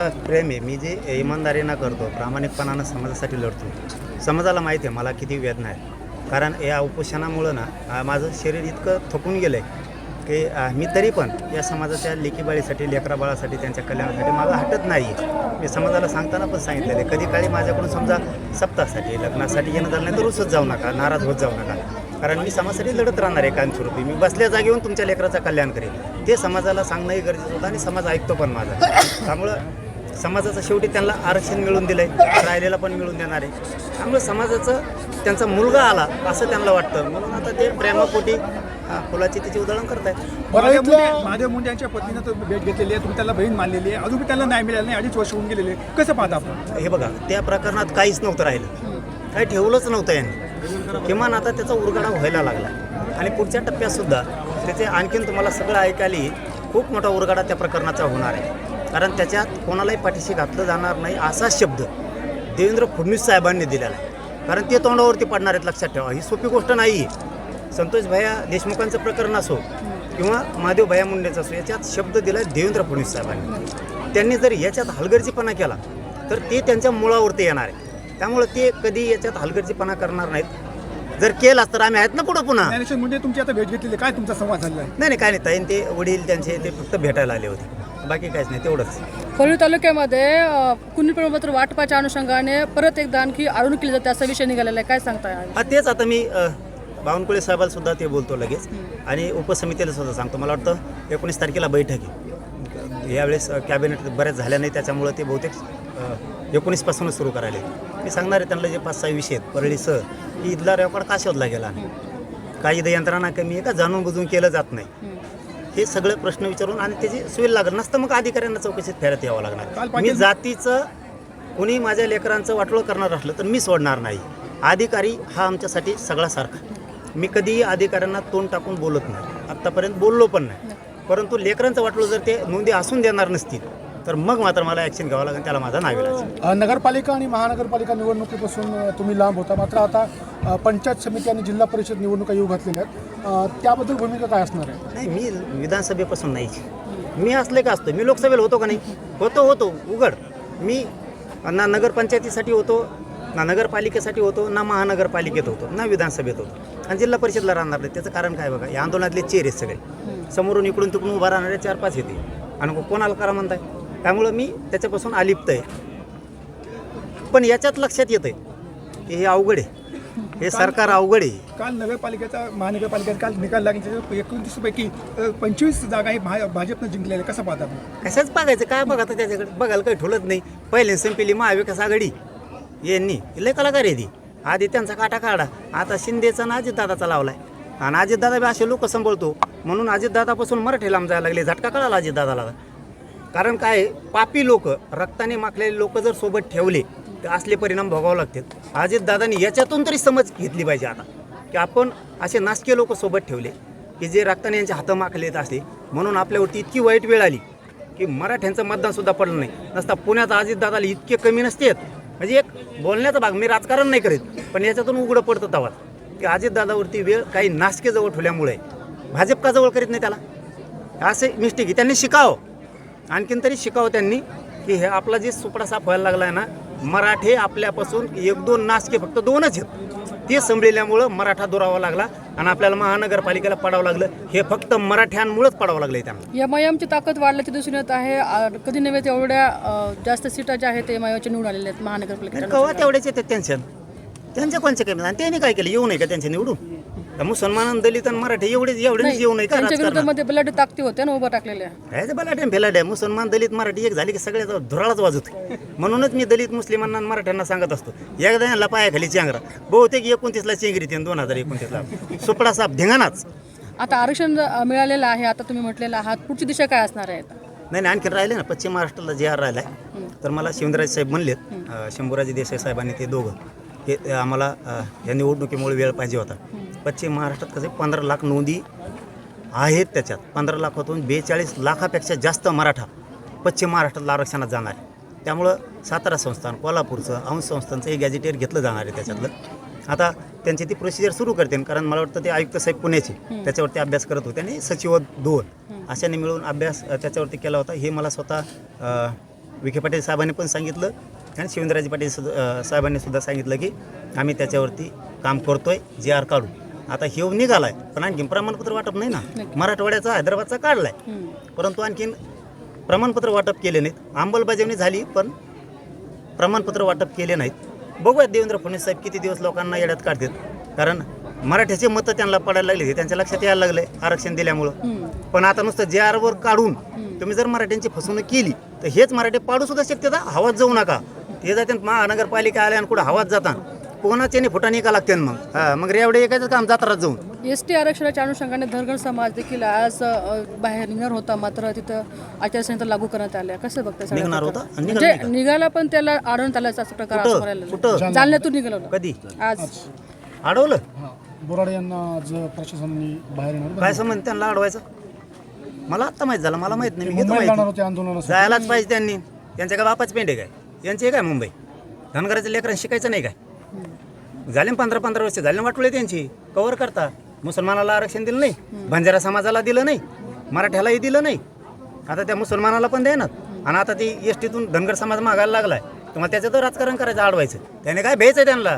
प्रेम आहे. मी जे इमानदारीनं करतो, प्रामाणिकपणानं समाजासाठी लढतो. समाजाला माहिती आहे मला किती वेदना आहे. कारण या उपोषणामुळं ना माझं शरीर इतकं थकून गेलं आहे की मी तरी पण या समाजाच्या लेकीबाळीसाठी, लेकराबाळासाठी, त्यांच्या कल्याणासाठी माझं हटत नाही आहे. मी समाजाला सांगताना पण सांगितलेलं आहे, कधी काळी माझ्याकडून समजा सप्ताहासाठी, लग्नासाठी येणं झालं नाही तर रुसत जाऊ नका, नाराज होत जाऊ नका. कारण मी समाजासाठी लढत राहणार आहे कायमस्वरूपी. मी बसल्या जागेहून तुमच्या लेकराचं कल्याण करेल. ते समाजाला सांगणंही गरजेचं होतं आणि समाज ऐकतो पण माझा. त्यामुळं समाजाचं शेवटी त्यांना आरक्षण मिळून दिलं आहे, राहिलेला पण मिळून देणार आहे. त्यामुळे समाजाचं त्यांचा मुलगा आला असं त्यांना वाटतं, म्हणून आता ते प्रेमापोटी फुलाची त्याची उधळण करतायत. महादेव मुंडे यांच्या पत्नीनं तो भेट घेतलेली आहे, तुम्ही त्याला बहीण मानलेली आहे, अजून त्याला नाही मिळालं नाही, 2.5 वर्ष होऊन गेलेले. कसं पाहता आपण? हे बघा, त्या प्रकरणात काहीच नव्हतं राहिलं, काही ठेवलंच नव्हतं यांनी. किमान आता त्याचा उरगाडा व्हायला लागला आणि पुढच्या टप्प्यातसुद्धा त्याचे आणखीन तुम्हाला सगळं ऐकायला खूप मोठा उरगाडा त्या प्रकरणाचा होणार आहे. कारण त्याच्यात कोणालाही पाठीशी घातलं जाणार नाही असा शब्द देवेंद्र फडणवीस साहेबांनी दिलेला आहे. कारण ते तोंडावरती पडणार आहेत, लक्षात ठेवा. ही सोपी गोष्ट नाही आहे. संतोष भैया देशमुखांचं प्रकरण असो किंवा महादेव भैया मुंडेचं असो, याच्यात शब्द दिला आहे देवेंद्र फडणवीस साहेबांनी. त्यांनी जर याच्यात हलगर्जीपणा केला तर ते त्यांच्या मुळावरती येणार आहे. त्यामुळे ते कधी याच्यात हलगर्जीपणा करणार नाहीत. जर केला तर आम्ही आहेत ना पुढं पुन्हा. ज्ञानेश्वर मुंडे तुमची आता भेट घेतलेली, काय तुमचा संवाद झाला? नाही काय नाही ताईन, ते वडील त्यांचे ते फक्त भेटायला आले होते, बाकी काहीच नाही, तेवढंच. परळी तालुक्यामध्ये कुणी प्रमाणपत्र वाटपाच्या अनुषंगाने परत एकदा आणखी आळवणी केली जाते असा विषय निघालेला आहे, काय सांगताय? तेच आता मी बावनकुळे साहेबाला सुद्धा ते बोलतो लगेच आणि उपसमितीला सुद्धा सांगतो. मला वाटतं 19 तारखेला बैठक आहे. यावेळेस कॅबिनेट बऱ्याच झाल्या नाही, त्याच्यामुळं ते बहुतेक 19पासूनच सुरू करायला. मी सांगणार आहे त्यांना जे 5-6 विषय आहेत परळीसह, की इथला रेकॉर्ड का शोधला गेला, काही यंत्रणा कमी आहे का, जाणून बुजून केलं जात नाही, हे सगळे प्रश्न विचारून आणि त्याची सोय लागत नसतं मग अधिकाऱ्यांना चौकशीत फेरत यावं लागणार. मी जातीचं कोणी माझ्या लेकरांचं वाटोळं करणार असलं तर मी सोडणार नाही. अधिकारी हा आमच्यासाठी सगळा सारखा. मी कधीही अधिकाऱ्यांना तोंड टाकून बोलत नाही, आत्तापर्यंत बोललो पण नाही. परंतु लेकरांचं वाटलं जर ते नोंदी असून देणार नसतील तर मग मात्र मला ॲक्शन घ्यावं लागेल, त्याला माझा नाविलाज. नगरपालिका आणि महानगरपालिका निवडणुकीपासून तुम्ही लांब होता, मात्र आता पंचायत समिती आणि जिल्हा परिषद निवडणुका येऊ घातलेल्या आहेत, त्याबद्दल भूमिका काय असणार आहे? नाही, मी विधानसभेपासून नाही. मी असले का असतो, मी लोकसभेला होतो का नाही, होतो उघड. मी ना नगरपंचायतीसाठी होतो, ना नगरपालिकेसाठी होतो, ना महानगरपालिकेत होतो, ना विधानसभेत होतो, आणि जिल्हा परिषदला राहणार नाही. त्याचं कारण काय बघा, या आंदोलनातले चेहरे आहेत सगळे, समोरून इकडून तिकडून उभा राहणारे 4-5 येते आणि कोणाला करा म्हणताय. त्यामुळं मी त्याच्यापासून अलिप्त आहे. पण याच्यात लक्षात येतं आहे की हे अवघड आहे, हे सरकार अवघड आहे. काल नगरपालिकेचा महानगरपालिकेचा काल निकाल लागला, 29 पैकी 25 जागा हे भाजपनं जिंकलेल्या. कसं पाहता? कशाच बघायचं, काय बघा तर त्याच्याकडे बघायला काही ठोलत नाही. पहिले संपेली महाविकास आघाडी यांनी, लय कलाकार आहे ती. आधी त्यांचा काटा काढा, आता शिंदेचा आणि अजितदादाचा लावलाय. आणि अजितदादा बी असे लोक सांभाळतो म्हणून अजितदादापासून मराठी लांब जायला लागले. झटका कळाला अजितदादाला. कारण काय, पापी लोक, रक्ताने माखलेले लोक जर सोबत ठेवले तर असले परिणाम भोगावे लागतात. अजितदादांनी याच्यातून तरी समज घेतली पाहिजे आता, की आपण असे नासके लोक सोबत ठेवले की जे रक्ताने यांचे हात माखलेत असले, म्हणून आपल्यावरती इतकी वाईट वेळ आली की मराठ्यांचं मतदानसुद्धा पडलं नाही. नसता पुण्यात अजितदादाला इतके कमी नसते. म्हणजे एक बोलण्याचा भाग, मी राजकारण नाही करीत, पण याच्यातून उघडं पडतं तेव्हा की अजितदादावरती वेळ काही नासके जवळ ठेवल्यामुळे भाजप का जवळ करीत नाही त्याला. असे मिस्टेक आहे, त्यांनी शिकावं, आणखीन तरी शिकावं त्यांनी, की हे आपला जे सुपडा साफ व्हायला लागला आहे ना, मराठे आपल्यापासून 1-2 नासके, फक्त 2च आहेत, ते संभळल्यामुळं मराठा दुरावा लागला आणि आपल्याला महानगरपालिकेला पडावं लागलं. हे फक्त मराठ्यांमुळेच पडावं लागलं त्यांना. एमआयएमची ताकद वाढल्याची दिसून येत आहे. कधी नव्हे तेवढ्या जास्त सीटा ज्या आहेत एमआयएमच्या निवडून आलेल्या आहेत महानगरपालिकेत. कवा तेवढेच येतात टेन्शन, त्यांच्या कोणचे काही आणि त्यांनी काय केलं, येऊ नये का त्यांचे निवडून? मुसलमान, दलित आणि मराठी एवढेच येऊ नये का? त्यांच्या विरोधामध्ये बलाढ्य ताकदी होत्या ना उभं टाकलेल्या. काय बलाढ्य फेलाढ्य, मुसलमान, दलित, मराठी एक झाली की सगळ्याचा धुराळाच वाजवते. म्हणूनच मी दलित, मुस्लिमांना आणि मराठ्यांना सांगत असतो, एकदा यांना पायाखाली चेंगरा. बहुतेक 29ला चेंगरी, 2029ला सुपडा साप धिंगाणाच. आता आरक्षण मिळालेलं आहे, आता तुम्ही म्हटलेलं आहात, पुढची दिशा काय असणार आहे? नाही, आणखीन राहिले ना, पश्चिम महाराष्ट्राला जे राहिला आहे, तर मला शिवराज साहेब म्हणलेत, शंभूराजे देसाई साहेबांनी, ते दोघं, हे आम्हाला या निवडणुकीमुळे वेळ पाहिजे होता. पश्चिम महाराष्ट्रात कसे 15 लाख नोंदी आहेत, त्याच्यात 15 लाखातून 42 लाखापेक्षा जास्त मराठा पश्चिम महाराष्ट्रातला आरक्षणात जाणार आहे. त्यामुळं सातारा संस्थान, कोल्हापूरचं, अंश संस्थांचं हे गॅजेटियर घेतलं जाणार आहे त्याच्यातलं. आता त्यांची ती प्रोसिजर सुरू करते, कारण मला वाटतं ते आयुक्त साहेब पुण्याचे त्याच्यावरती अभ्यास करत होते आणि सचिव 2 अशाने मिळून अभ्यास त्याच्यावरती केला होता. हे मला स्वतः विखे पाटील साहेबांनी पण सांगितलं आणि शिवेंद्रराजे पाटील साहेबांनी सुद्धा सांगितलं की आम्ही त्याच्यावरती काम करतोय GR काढू. आता हे निघालाय पण आणखीन प्रमाणपत्र वाटप नाही ना. मराठवाड्याचा हैदराबादचा काढलाय परंतु आणखीन प्रमाणपत्र वाटप केले नाहीत. अंमलबजावणी झाली पण प्रमाणपत्र वाटप केले नाहीत. बघूयात देवेंद्र फडणवीस साहेब किती दिवस लोकांना येड्यात काढतात. कारण मराठ्याचे मतं त्यांना पडायला लागले, त्यांच्या लक्षात यायला लागले आरक्षण दिल्यामुळं. पण आता नुसतं GR वर काढून तुम्ही जर मराठ्यांची फसवणूक केली तर हेच मराठी पाडू सुद्धा शकतात. हवात जाऊ नका. ते जातात महानगरपालिका आल्या आणि कुठं हवात जातात कोणाच्याने फुटाने का लागते मग रेवडे एकाच काम जात्रात जाऊन. ST आरक्षणाच्या अनुषंगाने धनगर समाज देखील आज बाहेर निघणार होता, मात्र तिथं आचारसंहिता लागू करण्यात आल्या. कसं बघता निघणार होता आणि म्हणजे निघाला पण त्याला अडवण्यात आल्याचा असं प्रकार असं म्हणायला लागलं. कुठं जालन्यातून निघालं होतं. कधी आज अडवलं बोराडे यांना आज प्रशासनाने बाहेर येणार काय संबंध त्यांना अडवायचं. मला आत्ता माहित झालं, मला माहित नाही. मी घेतो मुंबईला जाणार माहिती. होते आंदोलनासाठी. जायलाच पाहिजे त्यांनी. यांच्या काय बापाच पेंडे काय यांचे काय मुंबई धनगराच्या लेकरांना शिकायचं नाही काय. झाले 15-15 वर्ष झाले वाटोळे त्यांची कव्हर करता. मुसलमानाला आरक्षण दिलं नाही, बंजारा समाजाला दिलं नाही, मराठ्यालाही दिलं नाही. आता त्या मुसलमानाला पण देणार आणि आता ती STतून धनगर समाज मागायला लागलाय. तुम्हाला त्याचं तर राजकारण करायचं अडवायचं. त्याने काय भ्यायचं त्यांना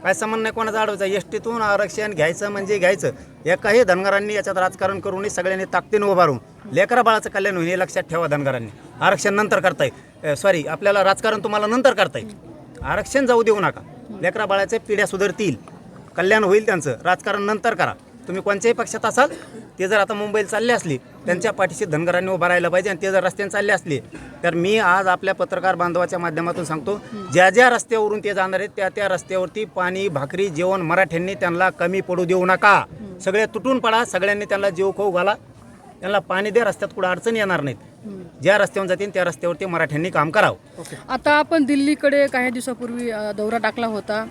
काय संबंध नाही कोणाचा अडवायचा. STतून आरक्षण घ्यायचं म्हणजे घ्यायचं. एकाही धनगरांनी याच्यात राजकारण करू नये. सगळ्यांनी ताकदीने उभारून लेकरा बाळाचं कल्याण होईल हे लक्षात ठेवा. धनगरांनी आरक्षण नंतर करताय, सॉरी आपल्याला राजकारण तुम्हाला नंतर करता येईल. आरक्षण जाऊ देऊ नका. लेकरा बाळाच्या पिढ्या सुधारतील, कल्याण होईल त्यांचं. राजकारण नंतर करा. तुम्ही कोणत्याही पक्षात असाल ते जर आता मुंबईला चालले असले त्यांच्या पाठीशी धनगरांनी उभं राहायला पाहिजे. आणि ते जर रस्त्याने चालले असले तर मी आज आपल्या पत्रकार बांधवाच्या माध्यमातून सांगतो ज्या ज्या रस्त्यावरून ते जाणार आहेत त्या त्या रस्त्यावरती पाणी भाकरी जेवण मराठ्यांनी त्यांना कमी पडू देऊ नका. सगळे तुटून पडा. सगळ्यांनी त्यांना जीव खाऊ घाला. त्यांना पाणी द्या. रस्त्यात कुठं अडचण येणार नाहीत. ज्या रस्त्यावर जातील त्या रस्त्यावरती मराठ्यांनी काम करावं. आता आपण दिल्लीकडे काही दिवसापूर्वी दौरा टाकला होता,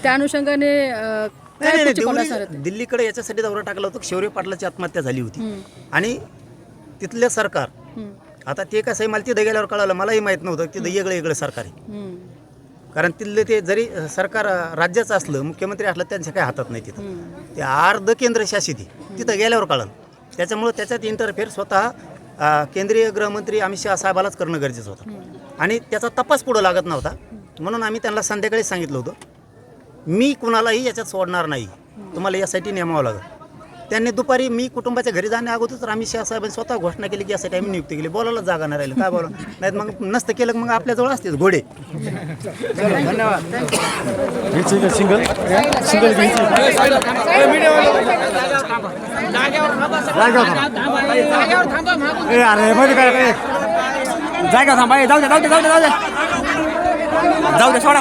त्या अनुषंगाने काय पुढची पावलं असणार आहेत? दिल्लीकडे याच्यासाठी दौरा टाकला होता. शौर्य पाटलाची आत्महत्या झाली होती आणि तिथलं सरकार आता ते कसं आहे मला तिथं गेल्यावर कळालं. मलाही माहीत नव्हतं तिथं वेगळं सरकार आहे. कारण तिथले ते जरी सरकार राज्याचं असलं मुख्यमंत्री असलं त्यांच्या काही हातात नाही. तिथं ते अर्ध केंद्रशासित आहे. तिथं गेल्यावर कळालं. त्याच्यामुळं त्याच्यात इंटरफेअर स्वतः केंद्रीय गृहमंत्री अमित शहा साहेबालाच करणं गरजेचं होतं आणि त्याचा तपास पुढं लागत नव्हता. म्हणून आम्ही त्यांना संध्याकाळी सांगितलं होतं मी कुणालाही याच्यात सोडणार नाही, तुम्हाला यासाठी नेमावं लागेल. त्यांनी दुपारी मी कुटुंबाच्या घरी जाण्या अगोदर तर अमित शहा साहेबांनी स्वतः घोषणा केली की यासाठी आम्ही नियुक्ती केली. बोलायला जागा नाही राहिली काय बोला नाहीत मग नसतं केलं मग आपल्याजवळ असतेच घोडे. धन्यवाद. जागा थांबा. जाऊ दे सोडा.